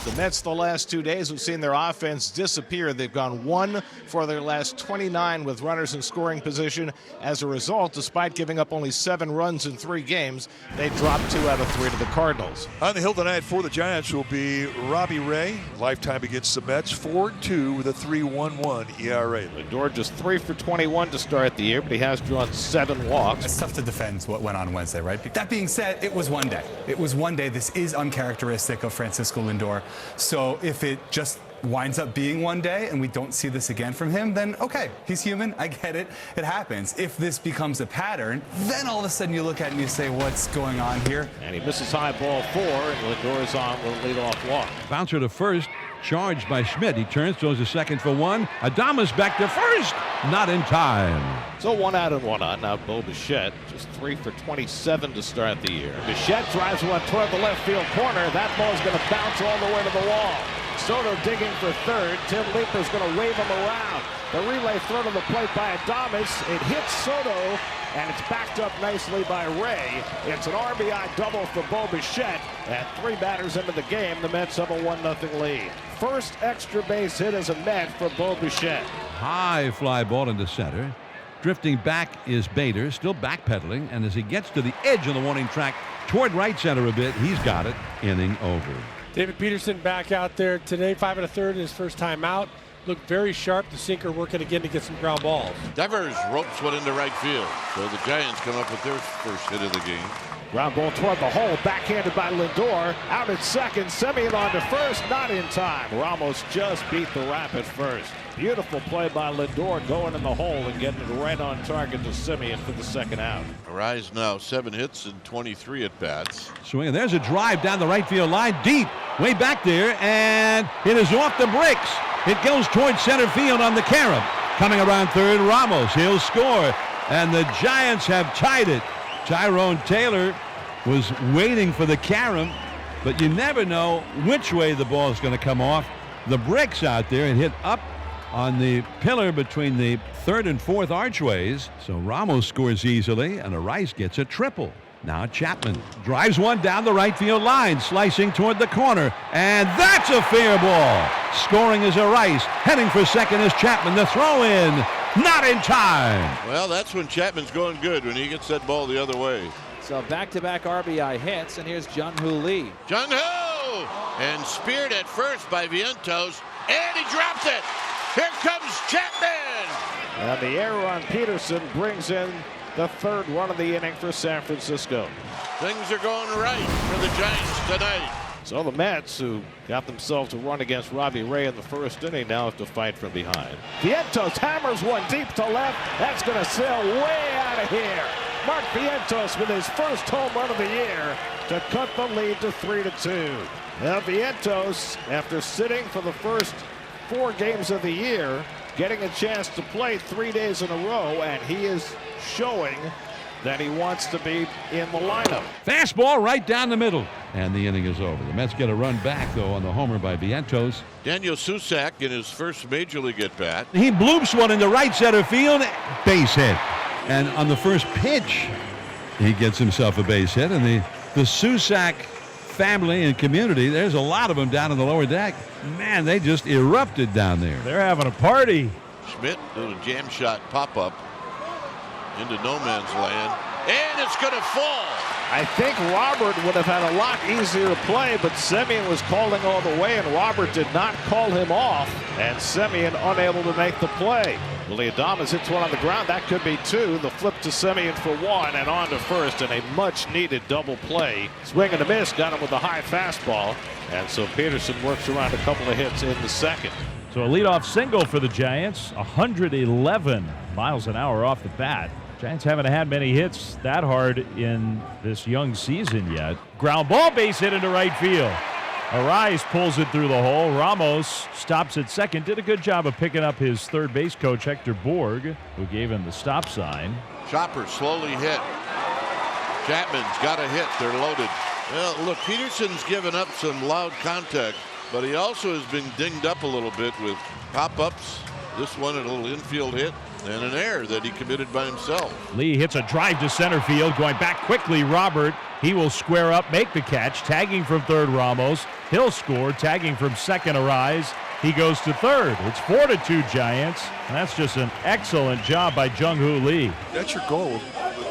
The Mets the last 2 days have seen their offense disappear. They've gone 1 for their last 29 with runners in scoring position. As a result, despite giving up only 7 runs in 3 games, they dropped 2 out of 3 to the Cardinals. On the hill tonight for the Giants will be Robbie Ray. Lifetime against the Mets, 4-2 with a 3.11 ERA. Lindor just 3 for 21 to start the year, but he has drawn 7 walks. It's tough to defend what went on Wednesday, right? That being said, it was one day. It was one day. This is uncharacteristic of Francisco Lindor. So if it just winds up being one day and we don't see this again from him, then okay, he's human. I get it. It happens. If this becomes a pattern, then all of a sudden you look at it and you say, what's going on here? And he misses high ball 4, and Lindor's on with a leadoff walk. Bouncer to first, charged by Schmidt. He turns, throws a second for 1. Adames back to first, not in time. So 1 out and 1 on. Now Bo Bichette just 3 for 27 to start the year. Bichette drives one toward the left field corner. That ball's going to bounce all the way to the wall. Soto digging for third. Tim Leeper's going to wave him around. The relay throw to the plate by Adames. It hits Soto, and it's backed up nicely by Ray. It's an RBI double for Bo Bichette, and 3 batters into the game. The Mets have a 1-0 lead. First extra base hit as a Met for Bo Bichette. High fly ball into center. Drifting back is Bader, still backpedaling, and as he gets to the edge of the warning track toward right center a bit, he's got it. Inning over. David Peterson back out there today, 5 1/3 his first time out. Looked very sharp. The sinker working again to get some ground balls. Devers ropes one into right field. So the Giants come up with their first hit of the game. Ground ball toward the hole, backhanded by Lindor. Out at second, Semien on to first, not in time. Ramos just beat the Rap at first. Beautiful play by Lindor, going in the hole and getting it right on target to Semien for the second out. Arraez now 7 hits and 23 at bats. Swing, and there's a drive down the right field line, deep, way back there, and it is off the bricks. It goes towards center field on the carom. Coming around third, Ramos, he'll score, and the Giants have tied it. Tyrone Taylor was waiting for the carom, but you never know which way the ball is going to come off. The bricks out there and hit up on the pillar between the third and fourth archways. So Ramos scores easily, and Arraez gets a triple. Now Chapman drives one down the right field line, slicing toward the corner, and that's a fair ball. Scoring is Arraez. Heading for second is Chapman. The throw in, not in time. Well, that's when Chapman's going good, when he gets that ball the other way. So back-to-back RBI hits, and here's Jung-Hoo Lee. Jung-Hoo! And speared at first by Vientos, and he drops it. Here comes Chapman! And the error on Peterson brings in the third run of the inning for San Francisco. Things are going right for the Giants tonight. So the Mets, who got themselves a run against Robbie Ray in the first inning, now have to fight from behind. Vientos hammers one deep to left. That's going to sail way out of here. Mark Vientos with his first home run of the year to cut the lead to 3-2. Now Vientos, after sitting for the first 4 games of the year, getting a chance to play 3 days in a row, and he is showing that he wants to be in the lineup. Fastball right down the middle, and the inning is over. The Mets get a run back, though, on the homer by Vientos. Daniel Susac in his first major league at bat. He bloops one into right center field, base hit. And on the first pitch, he gets himself a base hit, and the Susac family and community, there's a lot of them down in the lower deck. Man, they just erupted down there. They're having a party. Schmidt, little jam shot pop-up into no man's land, and it's going to fall. I think Robert would have had a lot easier play, but Semien was calling all the way, and Robert did not call him off, and Semien unable to make the play. Willie Adames hits one on the ground. That could be 2. The flip to Semien for 1, and on to first, and a much-needed double play. Swing and a miss, got him with a high fastball, and so Peterson works around a couple of hits in the second. So a leadoff single for the Giants, 111 miles an hour off the bat. Giants haven't had many hits that hard in this young season yet. Ground ball, base hit into right field. Arraez pulls it through the hole. Ramos stops at second. Did a good job of picking up his third base coach, Hector Borg, who gave him the stop sign. Chopper slowly hit. Chapman's got a hit. They're loaded. Well, look, Peterson's given up some loud contact, but he also has been dinged up a little bit with pop-ups This one, a little infield hit and an error that he committed by himself. Lee hits a drive to center field, going back quickly. Robert, he will square up, make the catch. Tagging from third, Ramos. He'll score. Tagging from second, Arise. He goes to third. It's 4-2 Giants. And that's just an excellent job by Jung-Hoo Lee. That's your goal.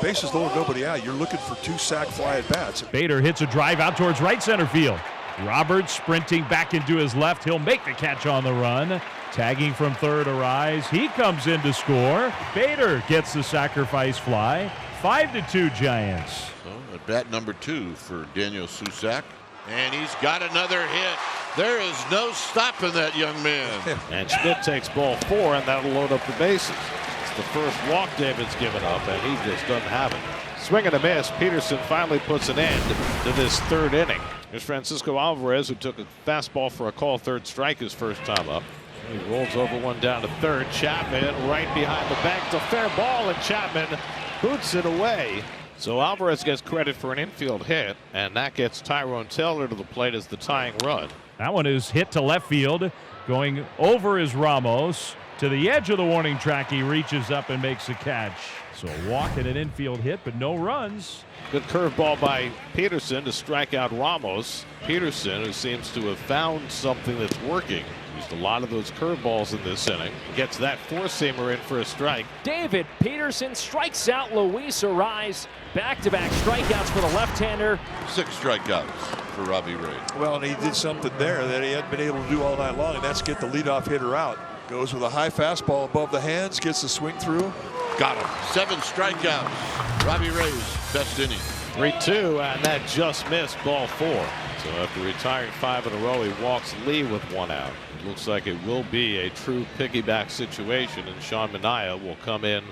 Bases loaded, nobody out. You're looking for 2 sac fly at bats. Bader hits a drive out towards right center field. Robert sprinting back into his left. He'll make the catch on the run. Tagging from third, Arise. He comes in to score. Bader gets the sacrifice fly. 5-2 Giants. So at bat number 2 for Daniel Susac. And he's got another hit. There is no stopping that young man. And Schmidt takes ball 4, and that'll load up the bases. It's the first walk David's given up, and he just doesn't have it. Swing and a miss. Peterson finally puts an end to this third inning. Here's Francisco Alvarez, who took a fastball for a call, third strike his first time up. He rolls over one down to third. Chapman right behind the back. It's a fair ball, and Chapman boots it away. So Alvarez gets credit for an infield hit, and that gets Tyrone Taylor to the plate as the tying run. That one is hit to left field. Going over is Ramos. To the edge of the warning track, he reaches up and makes a catch. So a walk and an infield hit, but no runs. Good curveball by Peterson to strike out Ramos. Peterson, who seems to have found something that's working, used a lot of those curveballs in this inning. Gets that four-seamer in for a strike. David Peterson strikes out Luis Arise. Back-to-back strikeouts for the left-hander. 6 strikeouts for Robbie Ray. Well, and he did something there that he hadn't been able to do all night long, and that's get the leadoff hitter out. Goes with a high fastball above the hands, gets the swing through. Got him. 7 strikeouts. Robbie Ray's best inning. 3-2, and that just missed, ball 4. So after retiring 5 in a row, he walks Lee with 1 out. It looks like it will be a true piggyback situation, and Sean Manaea will come in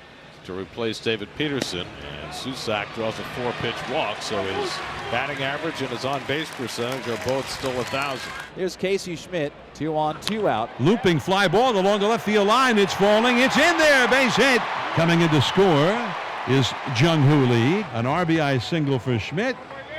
to replace David Peterson. And Susac draws a 4-pitch walk, so his batting average and his on-base percentage are both still 1,000. Here's Casey Schmidt, 2 on, 2 out. Looping fly ball along the left field line. It's falling. It's in there. Base hit. Coming in to score is Jung-Hoo Lee. An RBI single for Schmidt.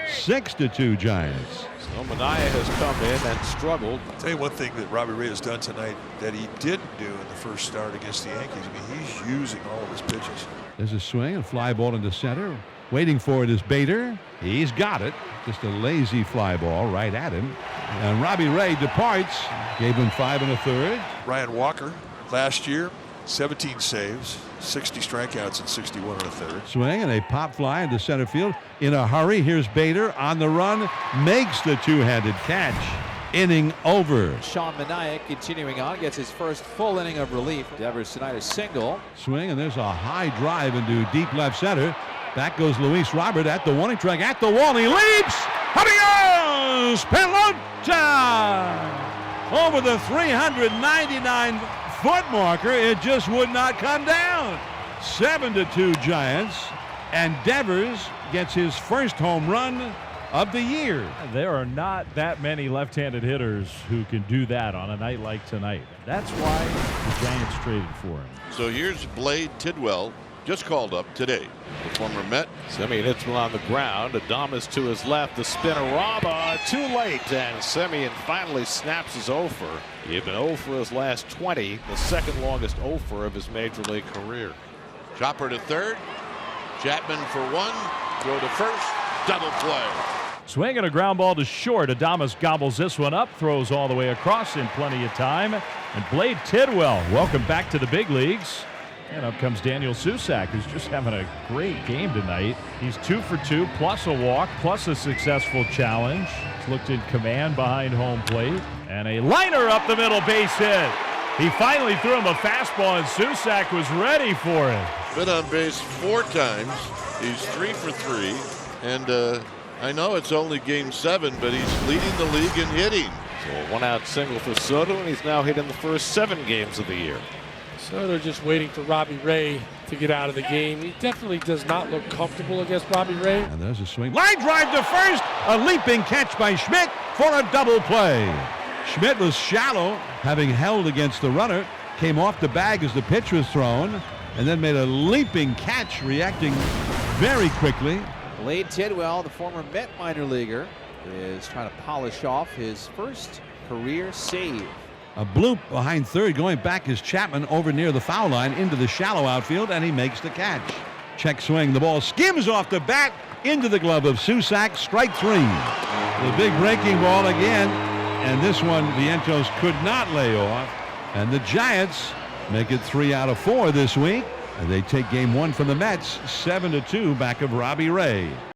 6-2 Giants. So Manaea has come in and struggled. I'll tell you one thing that Robbie Ray has done tonight that he didn't do in the first start against the Yankees. I mean, he's using all of his pitches. There's a swing, a fly ball into center. Waiting for it is Bader. He's got it. Just a lazy fly ball right at him. And Robbie Ray departs. Gave him 5 1/3. Ryan Walker, last year, 17 saves, 60 strikeouts, and 61 1/3. Swing and a pop fly into center field. In a hurry, here's Bader on the run. Makes the two-handed catch. Inning over. Sean Manaea continuing on, gets his first full inning of relief. Devers tonight a single. Swing, and there's a high drive into deep left center. Back goes Luis Robert at the warning track, at the wall. He leaps. Adios! Pelota! Over the 399-foot marker. It just would not come down. 7-2 Giants. And Devers gets his first home run of the year. There are not that many left-handed hitters who can do that on a night like tonight. That's why the Giants traded for him. So here's Blade Tidwell, just called up today. The former Met. Semien hits one on the ground. Adames to his left. The spin-a-rama too late. And Semien finally snaps his offer. He had been 0 for his last 20. The second longest offer of his major league career. Chopper to third. Chapman for 1. Throw to first. Double play. Swing and a ground ball to short. Adames gobbles this one up. Throws all the way across in plenty of time. And Blade Tidwell, welcome back to the big leagues. And up comes Daniel Susac, who's just having a great game tonight. He's 2 for 2, plus a walk, plus a successful challenge. He's looked in command behind home plate. And a liner up the middle, base hit. He finally threw him a fastball, and Susac was ready for it. Been on base 4 times. He's 3 for 3. And I know it's only game 7, but he's leading the league in hitting. So a 1-out single for Soto, and he's now hit in the first 7 games of the year. Soto just waiting for Robbie Ray to get out of the game. He definitely does not look comfortable against Robbie Ray. And there's a swing. Line drive to first. A leaping catch by Schmidt for a double play. Schmidt was shallow, having held against the runner. Came off the bag as the pitch was thrown, and then made a leaping catch, reacting very quickly. Blade Tidwell, the former Met minor leaguer, is trying to polish off his first career save. A bloop behind third. Going back is Chapman over near the foul line into the shallow outfield, and he makes the catch. Check swing. The ball skims off the bat into the glove of Susac. Strike three. The big breaking ball again, and this one Vientos could not lay off. And the Giants make it 3 out of 4 this week. And they take game 1 from the Mets 7-2 back of Robbie Ray.